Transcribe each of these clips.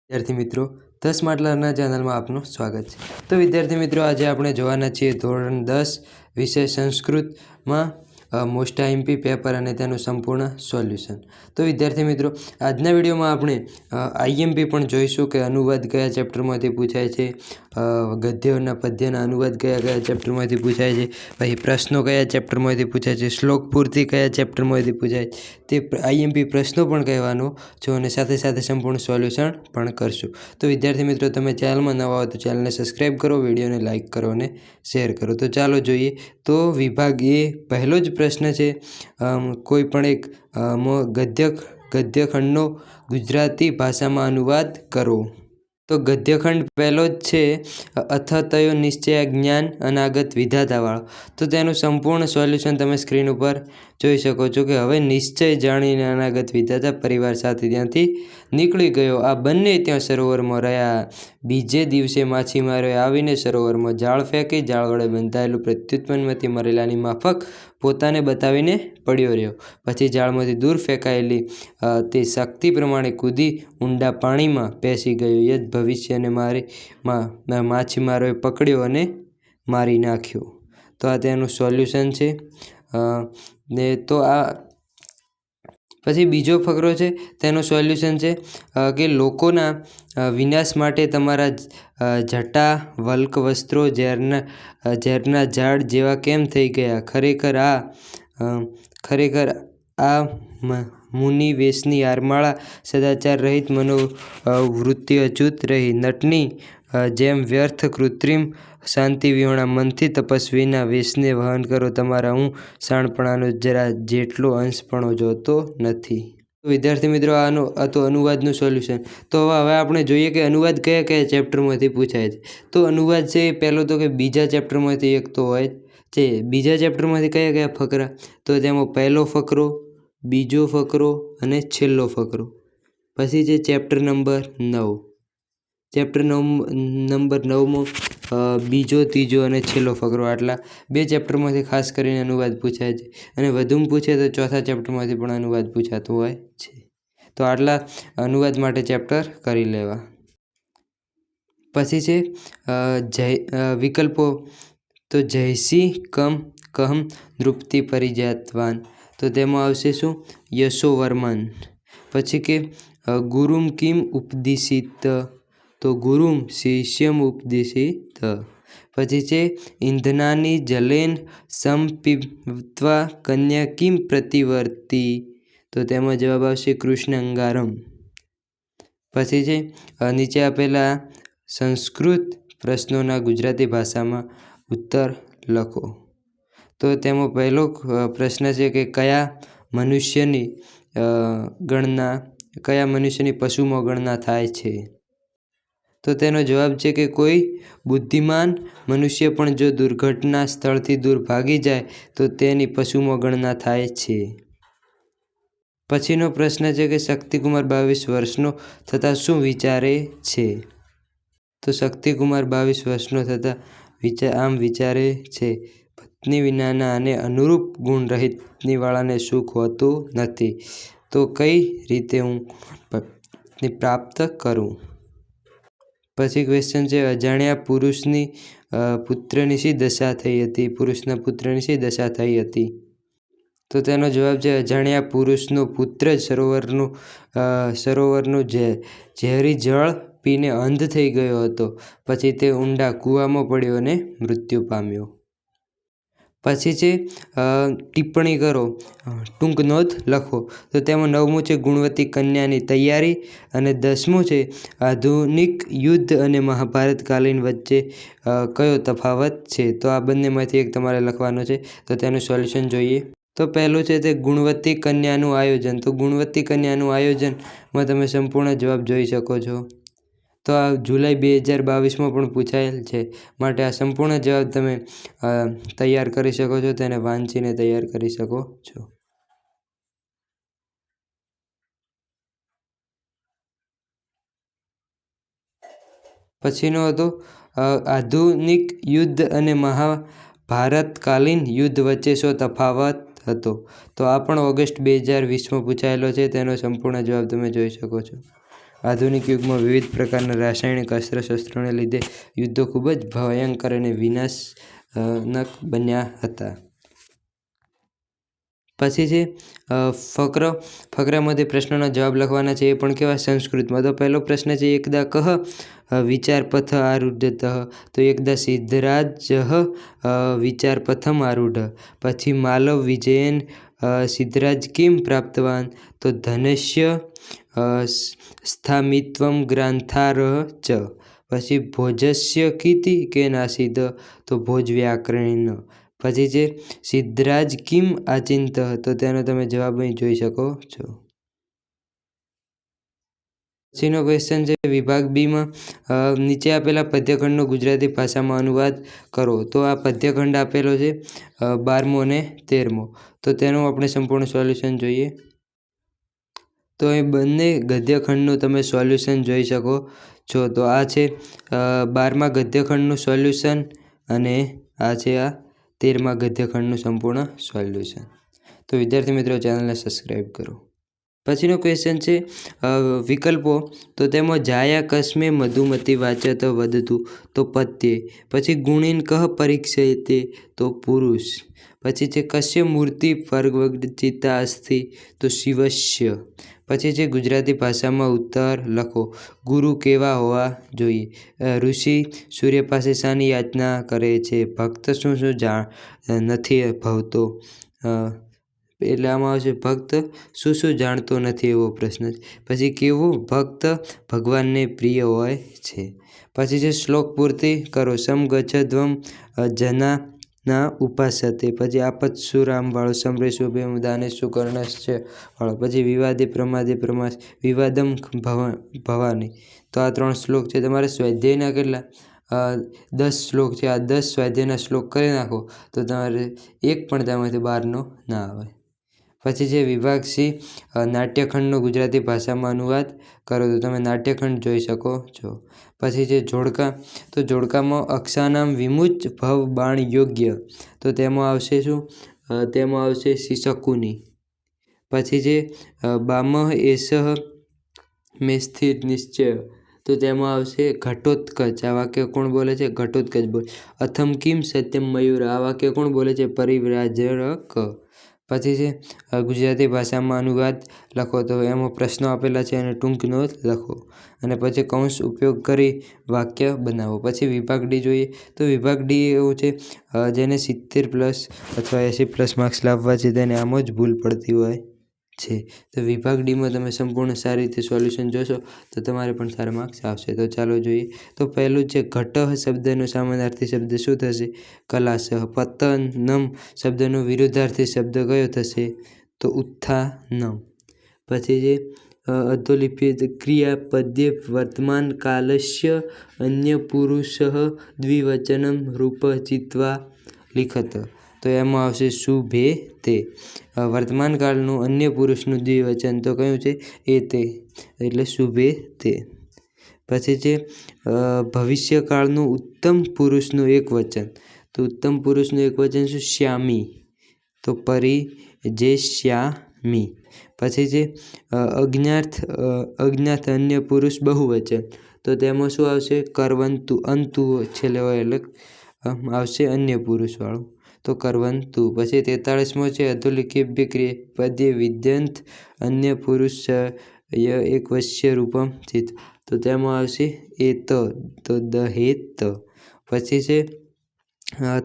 વિદ્યાર્થી મિત્રો 10 માટલાના ચેનલમાં આપનું સ્વાગત છે। તો વિદ્યાર્થી મિત્રો આજે આપણે જોવાના છીએ ધોરણ 10 વિષય સંસ્કૃતમાં મોસ્ટ આઈએમપી પેપર અને તેનું સંપૂર્ણ સોલ્યુશન। તો વિદ્યાર્થી મિત્રો આજના વિડીયોમાં આપણે આઈએમપી પણ જોઈશું કે અનુવાદ કયા ચેપ્ટરમાંથી પૂછાય છે, ગદ્યોના પદ્યના અનુવાદ કયા કયા ચેપ્ટરમાંથી પૂછાય છે, પછી પ્રશ્નો કયા ચેપ્ટરમાંથી પૂછાય છે, શ્લોક પૂર્તિ કયા ચેપ્ટરમાંથી પૂછાય તે આઈએમપી પ્રશ્નો પણ કહેવાનો છો અને સાથે સાથે સંપૂર્ણ સોલ્યુશન પણ કરશું। તો વિદ્યાર્થી મિત્રો તમે ચેનલમાં નવા હો તો ચેનલને સબસ્ક્રાઈબ કરો, વિડીયોને લાઇક કરો અને શેર કરો। તો ચાલો જોઈએ। તો વિભાગ એ પહેલો જ પ્રશ્ન છે, કોઈ પણ એક ગદ્યખંડનો ગુજરાતી ભાષામાં અનુવાદ કરો। તો ગદ્યખંડ પહેલો જ છે, અથતયો નિશ્ચય જ્ઞાન અનાગત વિધાતાવાળો। તો તેનું સંપૂર્ણ સોલ્યુશન તમે સ્ક્રીન ઉપર જોઈ શકો છો કે હવે નિશ્ચય જાણીને અનાગત વિધાતા પરિવાર સાથે ત્યાંથી નીકળી ગયો, આ બંને ત્યાં સરોવરમાં રહ્યા। બીજે દિવસે માછીમારોએ આવીને સરોવરમાં જાળ ફેંકી, જાળ વડે બંધાયેલું પ્રત્યુત્પન્નમાંથી મરેલાની માફક પોતાને બતાવીને પડ્યો રહ્યો। પછી જાળમાંથી દૂર ફેંકાયેલી તે શક્તિ પ્રમાણે કૂદી ઊંડા પાણીમાં પેસી ગયો। યદ ભવિષ્યને માછીમારોએ પકડ્યો અને મારી નાખ્યો। તો આ તેનું સોલ્યુશન છે। તો આ પછી બીજો ફકરો છે, તેનું સોલ્યુશન છે કે લોકોના વિનાશ માટે તમારા જટા વલ્ક વસ્ત્રો ઝેરના ઝાડ જેવા કેમ થઈ ગયા? ખરેખર આ મુનિવેશની હારમાળા સદાચાર રહિત મનોવૃત્તિ અચૂત રહી। નટની જેમ વ્યર્થ કૃત્રિમ શાંતિ વિહોણા મનથી તપસ્વીના વેશને વહન કરો, તમારા હું શાણપણાનો જરા જેટલો અંશ પણ જોતો નથી। વિદ્યાર્થી મિત્રો આ તો અનુવાદનું સોલ્યુશન। તો હવે આપણે જોઈએ કે અનુવાદ કયા કયા ચેપ્ટરમાંથી પૂછાય છે। તો અનુવાદ છે પહેલો તો કે બીજા ચેપ્ટરમાંથી એક તો હોય છે। બીજા ચેપ્ટરમાંથી કયા કયા ફકરા? તો તેમાં પહેલો ફકરો, બીજો ફકરો અને છેલ્લો ફકરો। પછી છે ચેપ્ટર નંબર 9। ચેપ્ટર નંબર 9માં બીજો, ત્રીજો અને છેલ્લો ફકરો, આટલા બે ચેપ્ટરમાંથી ખાસ કરીને અનુવાદ પૂછાય છે અને વધુમાં પૂછે તો ચોથા ચેપ્ટરમાંથી પણ અનુવાદ પૂછાતું હોય છે। તો આટલા અનુવાદ માટે ચેપ્ટર કરી લેવા। પછી છે વિકલ્પો, તો જયસી કહમ નૃપતિ પરિજાતવાન, તો તેમાં આવશે શું? યશોવર્મન। પછી કે ગુરુમ કિમ ઉપદિશિત, તો ગુરુમ શિષ્યમ ઉપદિશિત। પછી છે ઇંધનાની જલેન સમપીત્વા કન્યા કિમ પ્રતિવર્તી, તો તેમાં જવાબ આવશે કૃષ્ણ અંગારમ। પછી છે નીચે આપેલા સંસ્કૃત પ્રશ્નોના ગુજરાતી ભાષામાં ઉત્તર લખો। તો તેમાં પહેલો પ્રશ્ન છે કે કયા મનુષ્યની પશુમાં ગણના થાય છે? તો તેનો જવાબ છે કે કોઈ બુદ્ધિમાન મનુષ્ય પણ જો દુર્ઘટના સ્થળથી દૂર ભાગી જાય તો તેની પશુમાં ગણના થાય છે। પછીનો પ્રશ્ન છે કે શક્તિકુમાર 22 વર્ષનો થતાં શું વિચારે છે? તો શક્તિકુમાર 22 વર્ષનો થતાં આમ વિચારે છે, પત્ની વિનાના અને અનુરૂપ ગુણ રહિત પત્નીવાળાને સુખ હોતું નથી, તો કઈ રીતે હું પત્ની પ્રાપ્ત કરું? પછી ક્વેશ્ચન છે અજાણ્યા પુરુષના પુત્રની શી દશા થઈ હતી? તો તેનો જવાબ છે અજાણ્યા પુરુષનો પુત્ર જ સરોવરનું ઝેરી જળ પીને અંધ થઈ ગયો હતો, પછી તે ઊંડા કૂવામાં પડ્યો અને મૃત્યુ પામ્યો। પછી છે ટિપ્પણી કરો, ટૂંક નોંધ લખો। તો તેમાં 9મું છે ગુણવતી કન્યાની તૈયારી અને 10મું છે આધુનિક યુદ્ધ અને મહાભારતકાલીન વચ્ચે કયો તફાવત છે? તો આ બંનેમાંથી એક તમારે લખવાનું છે। તો તેનું સોલ્યુશન જોઈએ। તો પહેલું છે તે ગુણવતી કન્યાનું આયોજન। તો ગુણવતી કન્યાનું આયોજનમાં તમે સંપૂર્ણ જવાબ જોઈ શકો છો। તો આ જુલાઈ 2022માં પણ પૂછાયેલ છે, માટે આ સંપૂર્ણ જવાબ તમે તૈયાર કરી શકો છો, તેને વાંચીને તૈયાર કરી શકો છો। પછીનો હતો આધુનિક યુદ્ધ અને મહાભારતકાલીન યુદ્ધ વચ્ચે શો તફાવત હતો? તો આ પણ ઓગસ્ટ 2020માં પૂછાયેલો છે, તેનો સંપૂર્ણ જવાબ તમે જોઈ શકો છો। આધુનિક યુગમાં વિવિધ પ્રકારના રાસાયણિક અસ્ત્રશસ્ત્રોને લીધે યુદ્ધો ખૂબ જ ભયંકર અને વિનાશનક બન્યા હતા. પછી છે ફકરામાંથી પ્રશ્નોના જવાબ લખવાના છે, એ પણ કેવા સંસ્કૃતમાં. તો પહેલો પ્રશ્ન છે એકદા કહ વિચારપથ આરૂઢત, તો એકદા સિદ્ધરાજ વિચારપથમ આરૂઢ. પછી માલવ વિજયન સિદ્ધરાજ કિમ પ્રાપ્તવાન, તો ધનસ્ય સ્થામિત્વમ ગ્રંથારહ ચ. પછી ભોજસ્ય કીર્તિ કેનાસીદ, તો ભોજ વ્યાકરણ. પછી છે સિદ્ધરાજ કિમ આચિંત, તો તેનો તમે જવાબ અહીં જોઈ શકો છો. પછીનો ક્વેશ્ચન છે વિભાગ બીમાં નીચે આપેલા પદ્યખંડનો ગુજરાતી ભાષામાં અનુવાદ કરો. તો આ પદ્યખંડ આપેલો છે 12મો અને 13મો. તો તેનું આપણે સંપૂર્ણ સોલ્યુશન જોઈએ. તો એ બંને ગદ્યખંડનું તમે સોલ્યુશન જોઈ શકો છો. તો આ છે 12મા ગદ્યખંડનું સોલ્યુશન અને આ છે 13મા ગદ્યખંડનું સંપૂર્ણ સોલ્યુશન. તો વિદ્યાર્થી મિત્રો, ચેનલને સબસ્ક્રાઈબ કરો. પછીનો ક્વેશ્ચન છે વિકલ્પો. તો તેમાં જાયા કસ્મે મધુમતી વાચત વદતુ, તો પત્યે. પછી ગુણીન કહ પરીક્ષયતે, તો પુરુષ. પછી છે કસ્ય મૂર્તિ પરવગચિતા અસ્તિ, તો શિવસ્ય. પછી છે ગુજરાતી ભાષામાં ઉત્તર લખો. ગુરુ કેવા હોવા જોઈએ? ઋષિ સૂર્ય પાસે શાની યાચના કરે છે? ભક્ત શું શું નથી ભવતો? એટલે આમાં આવશે ભક્ત શું શું જાણતો નથી, એવો પ્રશ્ન છે. પછી કેવો ભક્ત ભગવાનને પ્રિય હોય છે? પછી છે શ્લોક પૂર્તિ કરો. સમ ગચ્છધ્વમ જના ઉપાસતે. પછી આપત્સુરામ વાળો, સમરેશુ દાનેશુ કર્ણશ્ચ વાળો. પછી વિવાદે પ્રમાદે પ્રમાસ, વિવાદમ ભવાની. તો આ 3 શ્લોક છે. તમારે સ્વાધ્યાયના કેટલા 10 શ્લોક છે. આ 10 સ્વાધ્યાયના શ્લોક કરી નાખો તો તમારે એક પણ તેમાંથી 12નો ના આવે. પછી છે વિભાગ સી નાટ્યખંડનો ગુજરાતી ભાષામાં અનુવાદ કરો. તો તમે નાટ્યખંડ જોઈ શકો છો. પછી છે જોડકા. તો જોડકામાં અક્ષાનામ વિમુચ ભવ બાણ યોગ્ય. તો તેમાં આવશે શું? તેમાં આવશે શિશકુની. પછી છે બામહ એષ મે સ્થિર નિશ્ચય. તો તેમાં આવશે ઘટોત્કચ. આ વાક્ય કોણ બોલે છે? ઘટોત્કચ બોલે. અથમ કિમ સત્યમ મયુર. આ વાક્ય કોણ બોલે છે? પરિવ્રાજક. પછી છે ગુજરાતી ભાષામાં અનુવાદ લખો. તો એમાં પ્રશ્નો આપેલા છે અને ટૂંક નોંધ લખો અને પછી કૌંસ ઉપયોગ કરી વાક્ય બનાવો. પછી વિભાગ ડી જોઈએ. તો વિભાગ ડી એવું છે જેને 70+ અથવા 80+ માર્ક્સ લાવવા છે, તેને આમ જ ભૂલ પડતી હોય છે. તો વિભાગ ડીમાં તમે સંપૂર્ણ સારી રીતે સોલ્યુશન જોશો તો તમારે પણ સારા માર્ક્સ આવશે. તો ચાલો જોઈએ. તો પહેલું છે ઘટઃ શબ્દનો સામાનાર્થી શબ્દ શું થશે? કલાસહ. પતનમ શબ્દનો વિરુદ્ધાર્થી શબ્દ કયો થશે? તો ઉત્થાનમ. પછી છે અધોલિપિત ક્રિયાપદે વર્તમાન કાલસ્ય અન્ય પુરુષ દ્વિવચનમ રૂપચિત્વા લિખત. તો એમાં આવશે શુભેતે. વર્તમાન કાળનું અન્ય પુરુષનું દ્વિવચન તો કયું છે? એતે, એટલે શુભેતે. પછી છે ભવિષ્યકાળનું ઉત્તમ પુરુષનું એક વચન. તો ઉત્તમ પુરુષનું એક વચન શું? શ્યામી. તો પરિજેષ્યામી. પછી છે અજ્ઞાત અન્ય પુરુષ બહુવચન. તો તેમાં શું આવશે? કરવંતુ. અંતુ છેલ્લે હોય એટલે આવશે અન્ય પુરુષવાળું, તો કરવંતુ. પછી 43મો છે અધોલિખિત પદ્ય વિદ્યંત અન્ય પુરુષય એક વશ્ય રૂપમ ચિત. તો તેમાં આવશે એત, તો દહેત. પછી છે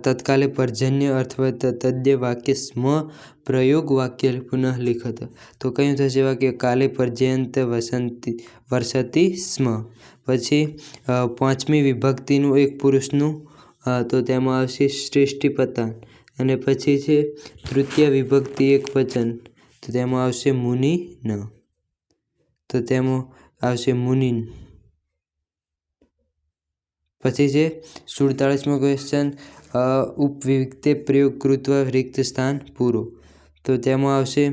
તત્કાલે પર્જન્ય અથવા તદ્ય વાક્ય સ્મ પ્રયોગ વાક્ય પુનઃ લિખત. તો કયું થશે વાક્ય? કાલે પર્યંત વર્ષતિ સ્મ. પછી 5મી વિભક્તિનું એક પુરુષનું, તો તેમાં આવશે શ્રેષ્ઠીપતાન. અને પછી છે તૃતીય વિભક્તિ એક વચન. તો તેમાં આવશે મુનિન. તો તેમાં આવશે મુનિન. પછી છે 47મો ક્વેશ્ચન ઉપવિવિક્તે પ્રયોગ કૃત્વા રિક્ત સ્થાન પૂરો. તો તેમાં આવશે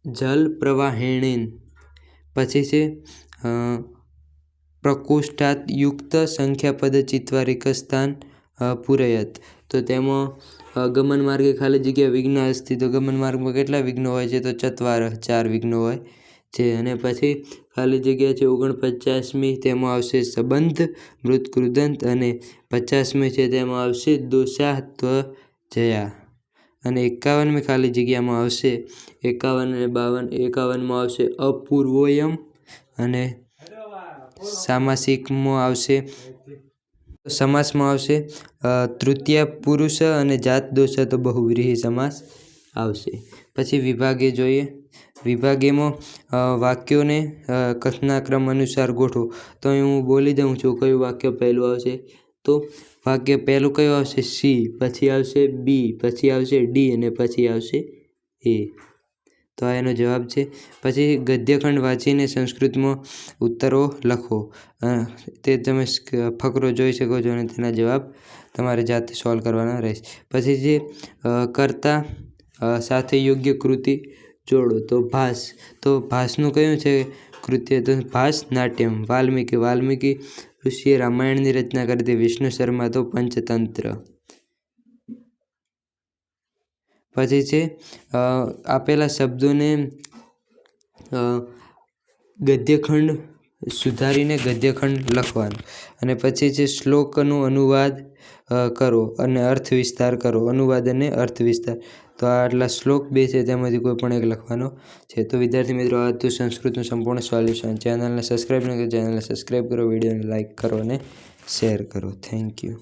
જલ પ્રવાહેણેન. પછી છે પ્રકોષ્ઠાત યુક્ત સંખ્યાપદ ચિત્વા રિક્ત સ્થાન પૂરયત. તો તેમાં ગમન માર્ગે ખાલી જગ્યા વિઘ્ન અસ્તિ. તો ગમન માર્ગમાં કેટલા વિઘ્નો હોય છે? તો ચત્વાર 4 વિઘ્નો હોય છે. અને પછી ખાલી જગ્યા છે 49મી, તેમાં આવશે સંબંધ મૃત કૃદંત, અને 50મી છે તેમાં આવશે દોષાત્વજયા, અને 51મી ખાલી જગ્યામાં આવશે 51 અને 52, 51માં આવશે અપૂર્વોયમ, અને સામાસિકમાં આવશે સમાસમાં આવશે તૃતીય પુરુષ અને જાત દોષ તો બહુવ્રીહી સમાસ આવશે. પછી વિભાગે જોઈએ. વિભાગેમાં વાક્યોને કથનાક્રમ અનુસાર ગોઠવો. તો અહીં હું બોલી દઉં છું કયું વાક્ય પહેલું આવશે. તો વાક્ય પહેલું કયું આવશે? સી, પછી આવશે બી, પછી આવશે ડી, અને પછી આવશે એ. તો આ એનો જવાબ છે. પછી ગદ્યખંડ વાંચીને સંસ્કૃતમાં ઉત્તરો લખો. તે તમે ફકરો જોઈ શકો છો અને તેના જવાબ તમારે જાતે સોલ્વ કરવાના રહેશે. પછી જે કર્તા સાથે યોગ્ય કૃતિ જોડો. તો ભાસ, તો ભાસનું કયું છે કૃત્ય? તો ભાસ નાટ્યમ. વાલ્મીકી ઋષિએ રામાયણની રચના કરી હતી. વિષ્ણુ શર્મા તો પંચતંત્ર. પછી છે આપેલા શબ્દોને ગદ્યખંડ સુધારીને ગદ્યખંડ લખવાનું. અને પછી છે શ્લોકનું અનુવાદ કરો અને અર્થ વિસ્તાર કરો. અનુવાદ અને અર્થ વિસ્તાર. તો આટલા શ્લોક 2 છે તેમાંથી કોઈ પણ એક લખવાનો છે. તો વિદ્યાર્થી મિત્રો, આ હતું સંસ્કૃતનું સંપૂર્ણ સોલ્યુશન. ચેનલને સબસ્ક્રાઈબ ન કરો, ચેનલને સબસ્ક્રાઈબ કરો, વિડીયોને લાઇક કરો અને શેર કરો. Thank you.